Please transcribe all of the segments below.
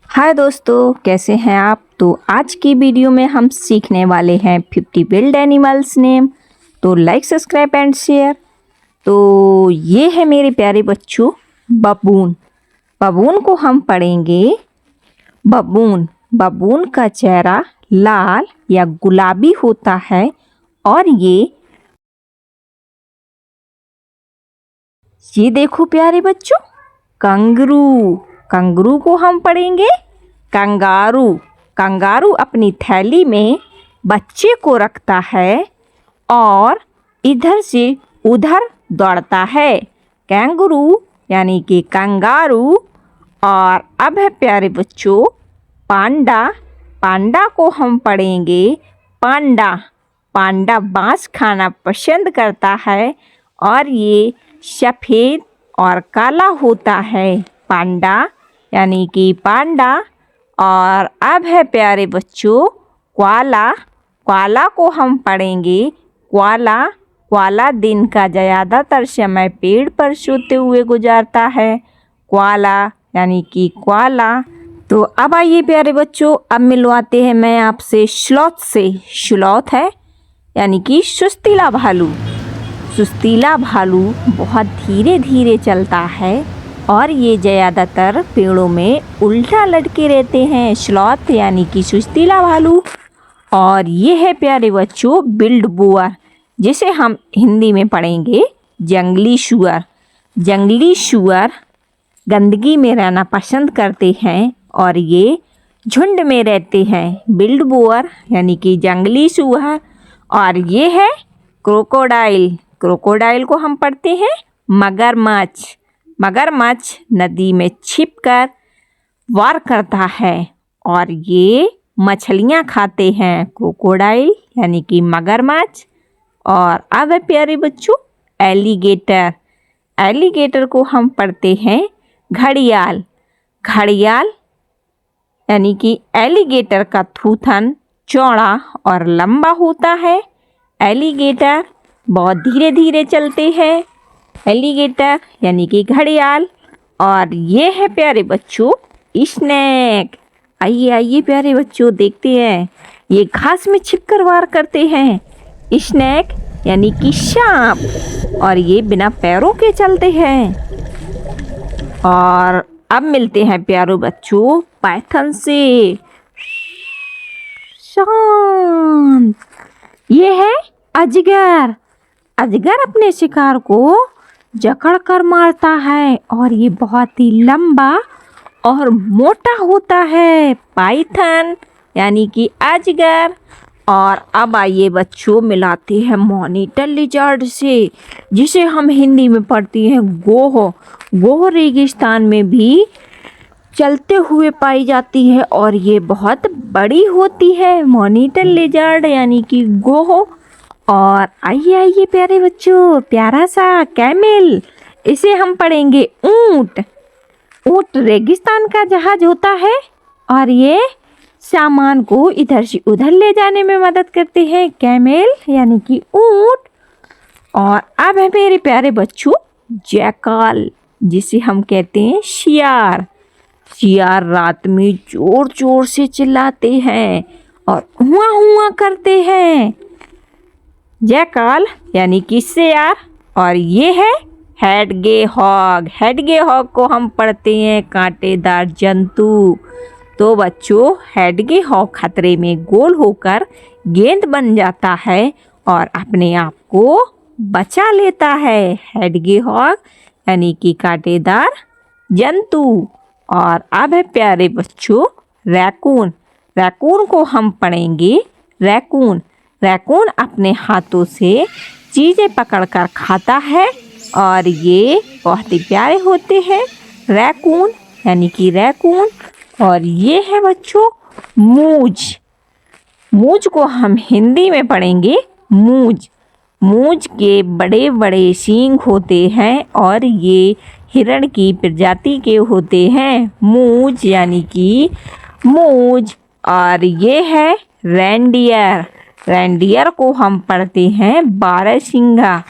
हाय दोस्तों, कैसे हैं आप। तो आज की वीडियो में हम सीखने वाले हैं 50 विल्ड एनिमल्स नेम। तो लाइक, सब्सक्राइब एंड शेयर। तो ये है मेरे प्यारे बच्चों बबून। बबून को हम पढ़ेंगे बबून। बबून का चेहरा लाल या गुलाबी होता है और ये देखो प्यारे बच्चों कंगारू। कंगारू को हम पढ़ेंगे कंगारू। कंगारू अपनी थैली में बच्चे को रखता है और इधर से उधर दौड़ता है। कैंगरू यानी कि कंगारू। और अब है प्यारे बच्चों पांडा। पांडा को हम पढ़ेंगे पांडा। पांडा बांस खाना पसंद करता है और ये सफ़ेद और काला होता है। पांडा यानी कि पांडा। और अब है प्यारे बच्चों क्वाला। क्वाला को हम पढ़ेंगे क्वाला। क्वाला दिन का ज़्यादातर समय पेड़ पर सोते हुए गुजारता है। क्वाला यानी कि क्वाला। तो अब आइए प्यारे बच्चों, अब मिलवाते हैं मैं आपसे स्लॉथ से। स्लॉथ है यानी कि सुस्तीला भालू। सुस्तीला भालू बहुत धीरे धीरे चलता है और ये ज़्यादातर पेड़ों में उल्टा लटके रहते हैं। स्लॉथ यानी कि सुस्तीला भालू। और ये है प्यारे बच्चों बिल्डबोअर, जिसे हम हिंदी में पढ़ेंगे जंगली सुअर। जंगली सुअर गंदगी में रहना पसंद करते हैं और ये झुंड में रहते हैं। बिल्डबोअर यानी कि जंगली सुअर। और ये है क्रोकोडाइल। क्रोकोडाइल को हम पढ़ते हैं मगरमच्छ। मगरमच्छ नदी में छिपकर वार करता है और ये मछलियाँ खाते हैं। क्रोकोडाइल यानी कि मगरमच्छ। और अब है प्यारे बच्चों एलिगेटर। एलिगेटर को हम पढ़ते हैं घड़ियाल। घड़ियाल यानी कि एलिगेटर का थूथन चौड़ा और लंबा होता है। एलिगेटर बहुत धीरे धीरे चलते हैं। एलिगेटर यानी कि घड़ियाल। और ये है प्यारे बच्चों स्नेक। आइए आइए प्यारे बच्चों देखते हैं, ये घास में छिपकर वार करते हैं। स्नेक यानी कि सांप। और ये बिना पैरों के चलते हैं। और अब मिलते हैं प्यारे बच्चों पाइथन से। शांत। ये है अजगर। अजगर अपने शिकार को जकड़ कर मारता है और ये बहुत ही लंबा और मोटा होता है। पाइथन यानी कि अजगर। और अब आइए बच्चों मिलाते हैं मॉनिटर लिजर्ड से, जिसे हम हिंदी में पढ़ते हैं गोह। गोह रेगिस्तान में भी चलते हुए पाई जाती है और ये बहुत बड़ी होती है। मॉनिटर लिजर्ड यानी कि गोह। और आइए आइए प्यारे बच्चों प्यारा सा कैमल, इसे हम पढ़ेंगे ऊंट। ऊंट रेगिस्तान का जहाज होता है और ये सामान को इधर से उधर ले जाने में मदद करते हैं। कैमल यानी कि ऊंट। और अब है मेरे प्यारे बच्चों जैकाल, जिसे हम कहते हैं शियार। शियार रात में जोर जोर से चिल्लाते हैं और हुआ हुआ करते हैं। जैकाल यानी कि शेर। और ये है हेडगेहॉग। हेडगेहॉग को हम पढ़ते हैं कांटेदार जंतु। तो बच्चों हेडगेहॉग खतरे में गोल होकर गेंद बन जाता है और अपने आप को बचा लेता है। हेडगेहॉग यानी कि कांटेदार जंतु। और अब है प्यारे बच्चों रैकून। रैकून को हम पढ़ेंगे रैकून। रैकून अपने हाथों से चीज़ें पकड़कर खाता है और ये बहुत ही प्यारे होते हैं। रैकून यानी कि रैकून। और ये है बच्चों मूज। मूज को हम हिंदी में पढ़ेंगे मूज। मूज के बड़े बड़े सींग होते हैं और ये हिरण की प्रजाति के होते हैं। मूज यानी कि मूज। और ये है रेंडियर। रेंडियर को हम पढ़ते हैं बारहसिंगा।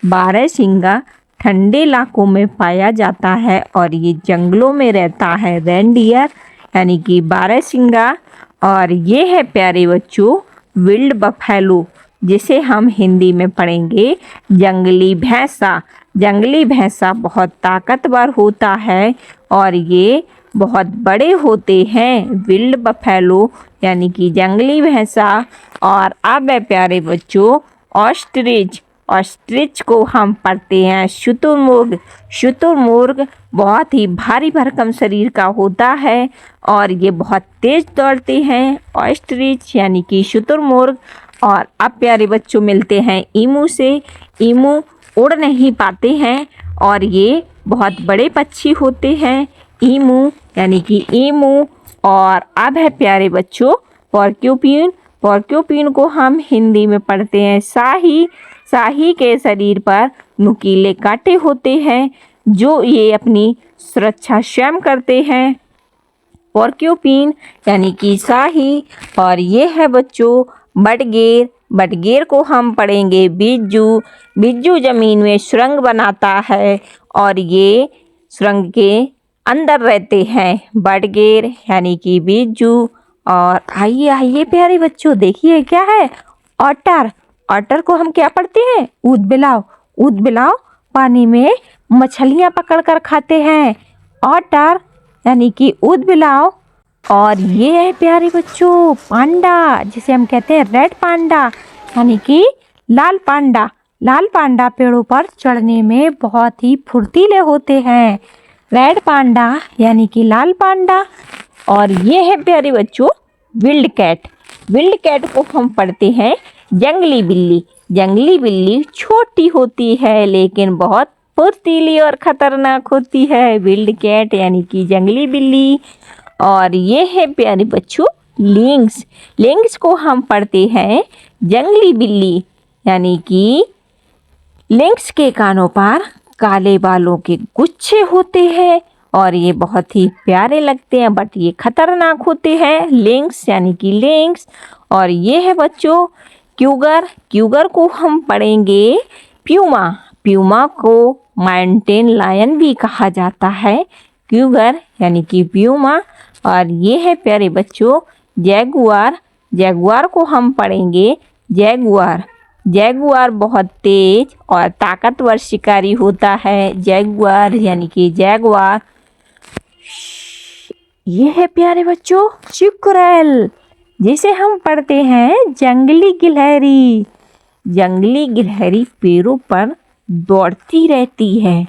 बारहसिंगा ठंडे इलाकों में पाया जाता है और ये जंगलों में रहता है। रेंडियर यानी कि बारहसिंगा। और ये है प्यारे बच्चों विल्ड बफेलो, जिसे हम हिंदी में पढ़ेंगे जंगली भैंसा। जंगली भैंसा बहुत ताकतवर होता है और ये बहुत बड़े होते हैं, विल्ड बफेलो यानी कि जंगली भैंसा। और अब है प्यारे बच्चों ऑस्ट्रिच। ऑस्ट्रिच को हम पढ़ते हैं शुतुरमुर्ग। शुतुरमुर्ग बहुत ही भारी भरकम शरीर का होता है और ये बहुत तेज दौड़ते हैं, ऑस्ट्रिच यानी कि शुतुरमुर्ग। और अब प्यारे बच्चों मिलते हैं ईमू से। ईमू उड़ नहीं पाते हैं और ये बहुत बड़े पक्षी होते हैं, ईमू यानी कि ईमू। और अब है प्यारे बच्चों पोर्क्यूपिन। पोर्क्यूपिन को हम हिंदी में पढ़ते हैं शाही। शाही के शरीर पर नुकीले कांटे होते हैं जो ये अपनी सुरक्षा स्वयं करते हैं, पोर्क्यूपिन यानी कि शाही। और ये है बच्चों बटगेर। बटगेर को हम पढ़ेंगे बिज्जू। बिज्जू जमीन में सुरंग बनाता है और ये सुरंग के अंदर रहते हैं, बटगेर यानी कि बिज्जू। और आइए आइए प्यारे बच्चों देखिए क्या है, ऑटर। ऑटर को हम क्या पढ़ते हैं, ऊदबिलाव। ऊदबिलाव पानी में मछलियां पकड़कर खाते हैं, ऑटर यानी कि ऊदबिलाव। और ये है प्यारे बच्चों पांडा, जिसे हम कहते हैं रेड पांडा यानी कि लाल पांडा। लाल पांडा पेड़ों पर चढ़ने में बहुत ही फुर्तीले होते हैं, रेड पांडा यानी कि लाल पांडा। और ये है प्यारे बच्चों विल्ड कैट। विल्ड कैट को हम पढ़ते हैं जंगली बिल्ली। जंगली बिल्ली छोटी होती है लेकिन बहुत फुर्तीली और खतरनाक होती है, विल्ड कैट यानी कि जंगली बिल्ली। और ये है प्यारे बच्चों लिंक्स। लिंक्स को हम पढ़ते हैं जंगली बिल्ली यानी कि लिंक्स के कानों पर काले बालों के गुच्छे होते हैं और ये बहुत ही प्यारे लगते हैं बट ये खतरनाक होते हैं, लिंक्स यानी कि लिंक्स। और ये है बच्चों क्यूगर। क्यूगर को हम पढ़ेंगे प्यूमा। प्यूमा को माउंटेन लायन भी कहा जाता है, क्यूगर यानी कि प्यूमा। और ये है प्यारे बच्चों जैगुआर। जैगुआर को हम पढ़ेंगे जैगुआर। जैगुआर बहुत तेज और ताकतवर शिकारी होता है, जैगुआर यानी कि जैगुआर। ये है प्यारे बच्चों चिक्करेल, जिसे हम पढ़ते हैं जंगली गिलहरी। जंगली गिलहरी पेड़ों पर दौड़ती रहती है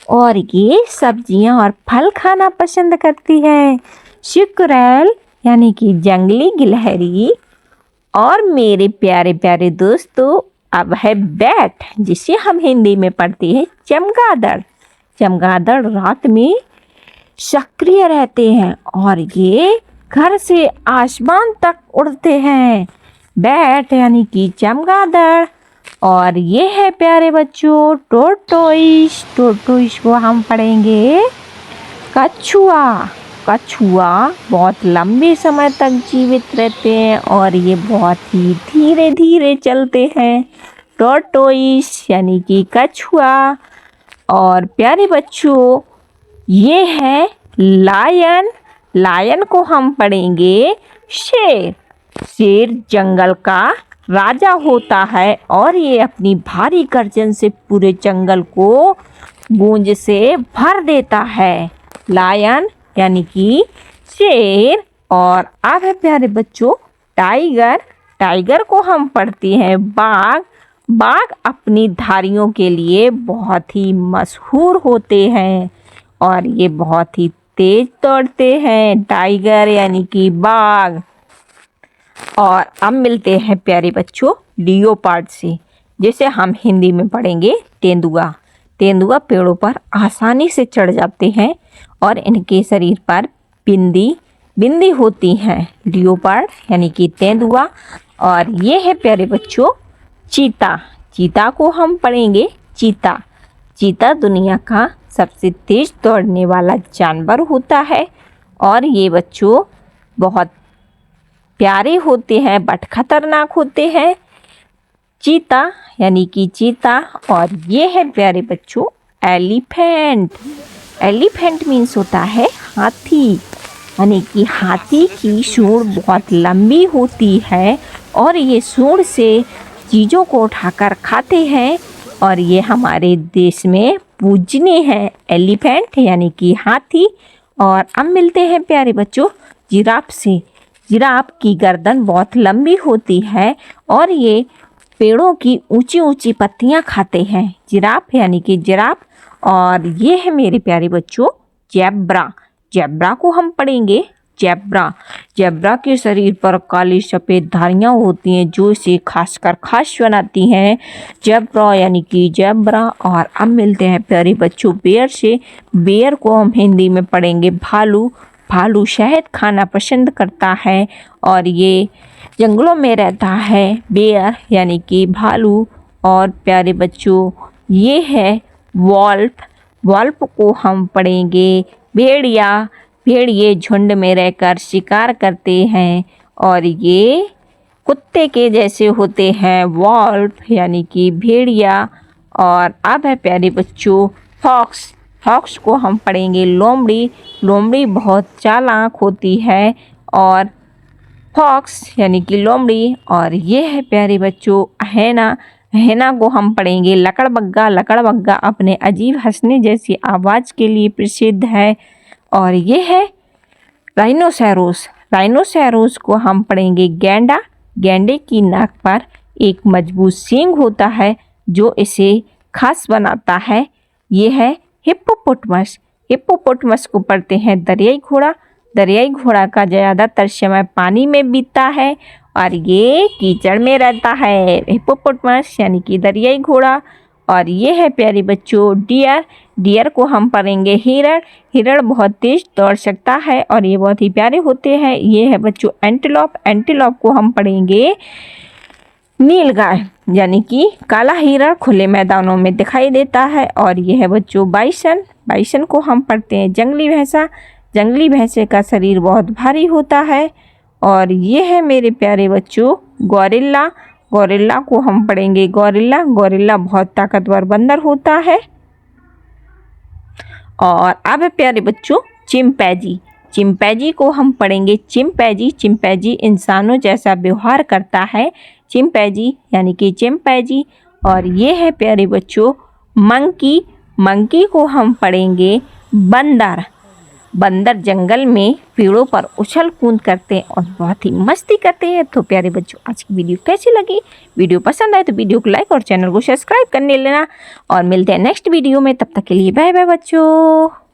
और ये सब्जियां और फल खाना पसंद करती है, चिक्करेल यानी कि जंगली गिलहरी। और मेरे प्यारे प्यारे दोस्तों अब है बैट, जिसे हम हिंदी में पढ़ते हैं चमगादड़। चमगादड़ रात में सक्रिय रहते हैं और ये घर से आसमान तक उड़ते हैं, बैट यानी कि चमगादड़। और ये है प्यारे बच्चों टोरटोइस। टोरटोइस को हम पढ़ेंगे कछुआ। कछुआ बहुत लंबे समय तक जीवित रहते हैं और ये बहुत ही धीरे धीरे चलते हैं, टोरटोइस यानी कि कछुआ। और प्यारे बच्चों ये है लायन। लायन को हम पढ़ेंगे शेर। शेर जंगल का राजा होता है और ये अपनी भारी गर्जन से पूरे जंगल को गूंज से भर देता है, लायन यानी कि शेर। और अब है प्यारे बच्चों टाइगर। टाइगर को हम पढ़ते हैं बाघ। बाघ अपनी धारियों के लिए बहुत ही मशहूर होते हैं और ये बहुत ही तेज दौड़ते हैं, टाइगर यानी कि बाघ। और अब मिलते हैं प्यारे बच्चों लियोपार्ड से, जिसे हम हिंदी में पढ़ेंगे तेंदुआ। तेंदुआ पेड़ों पर आसानी से चढ़ जाते हैं और इनके शरीर पर बिंदी होती हैं, लियोपार्ड यानी कि तेंदुआ। और ये है प्यारे बच्चों चीता। चीता को हम पढ़ेंगे चीता। चीता दुनिया का सबसे तेज दौड़ने वाला जानवर होता है और ये बच्चों बहुत प्यारे होते हैं बट खतरनाक होते हैं, चीता यानी कि चीता। और ये है प्यारे बच्चों एलिफेंट। एलिफेंट मीन्स होता है हाथी। यानी कि हाथी की सूंड बहुत लंबी होती है और ये सूंड से चीज़ों को उठाकर खाते हैं और ये हमारे देश में पूजनीय है एलिफेंट यानी कि हाथी। और अब मिलते हैं प्यारे बच्चों जिराफ से। जिराफ की गर्दन बहुत लंबी होती है और ये पेड़ों की ऊंची ऊंची पत्तियां खाते हैं, जिराफ यानी कि जिराफ। और ये है मेरे प्यारे बच्चों ज़ेब्रा। ज़ेब्रा को हम पढ़ेंगे ज़ेब्रा। ज़ेब्रा के शरीर पर काली सफ़ेद धारियाँ होती हैं जो इसे खासकर खास बनाती हैं, ज़ेब्रा यानी कि ज़ेब्रा। और अब मिलते हैं प्यारे बच्चों बेयर से। बेयर को हम हिंदी में पढ़ेंगे भालू। भालू शहद खाना पसंद करता है और ये जंगलों में रहता है, बेयर यानी कि भालू। और प्यारे बच्चों ये है वॉल्फ। वॉल्फ को हम पढ़ेंगे भेड़िया। भेड़िए झुंड में रहकर शिकार करते हैं और ये कुत्ते के जैसे होते हैं, वॉल्फ यानी कि भेड़िया। और अब है प्यारे बच्चों फॉक्स। फॉक्स को हम पढ़ेंगे लोमड़ी। लोमड़ी बहुत चालाक होती है और फॉक्स यानी कि लोमड़ी। और ये है प्यारे बच्चों हैना। हैना को हम पढ़ेंगे लकड़बग्गा। लकड़बग्गा अपने अजीब हंसने जैसी आवाज़ के लिए प्रसिद्ध है। और ये है राइनोसेरोस। राइनोसेरोस को हम पढ़ेंगे गैंडा। गैंडे की नाक पर एक मजबूत सींग होता है जो इसे खास बनाता है। ये है हिप्पोपोटामस। हिप्पोपोटामस को पढ़ते हैं दरियाई घोड़ा। दरियाई घोड़ा का ज़्यादातर समय पानी में बीतता है और ये कीचड़ में रहता है, हिप्पोपोटामस यानी कि दरियाई घोड़ा। और ये है प्यारे बच्चों डियर। डियर को हम पढ़ेंगे हिरण। हिरण बहुत तेज दौड़ सकता है और ये बहुत ही प्यारे होते हैं। ये है बच्चों एंटीलोप। एंटीलोप को हम पढ़ेंगे नीलगाय यानी कि काला हिरण खुले मैदानों में दिखाई देता है। और ये है बच्चों बाइसन। बाइसन को हम पढ़ते हैं जंगली भैंसा। जंगली भैंसे का शरीर बहुत भारी होता है। और ये है मेरे प्यारे बच्चों गोरिल्ला। गोरिल्ला को हम पढ़ेंगे गोरिल्ला। गोरिल्ला बहुत ताकतवर बंदर होता है। और अब है प्यारे बच्चों चिंपैंजी। चिंपैंजी को हम पढ़ेंगे चिंपैंजी। चिंपैंजी इंसानों जैसा व्यवहार करता है, चिंपैंजी यानी कि चिंपैंजी। और ये है प्यारे बच्चों मंकी। मंकी को हम पढ़ेंगे बंदर। बंदर जंगल में पेड़ों पर उछल कूद करते हैं और बहुत ही मस्ती करते हैं। तो प्यारे बच्चों आज की वीडियो कैसी लगी? वीडियो पसंद आए तो वीडियो को लाइक और चैनल को सब्सक्राइब करने लेना। और मिलते हैं नेक्स्ट वीडियो में, तब तक के लिए बाय बाय बच्चों।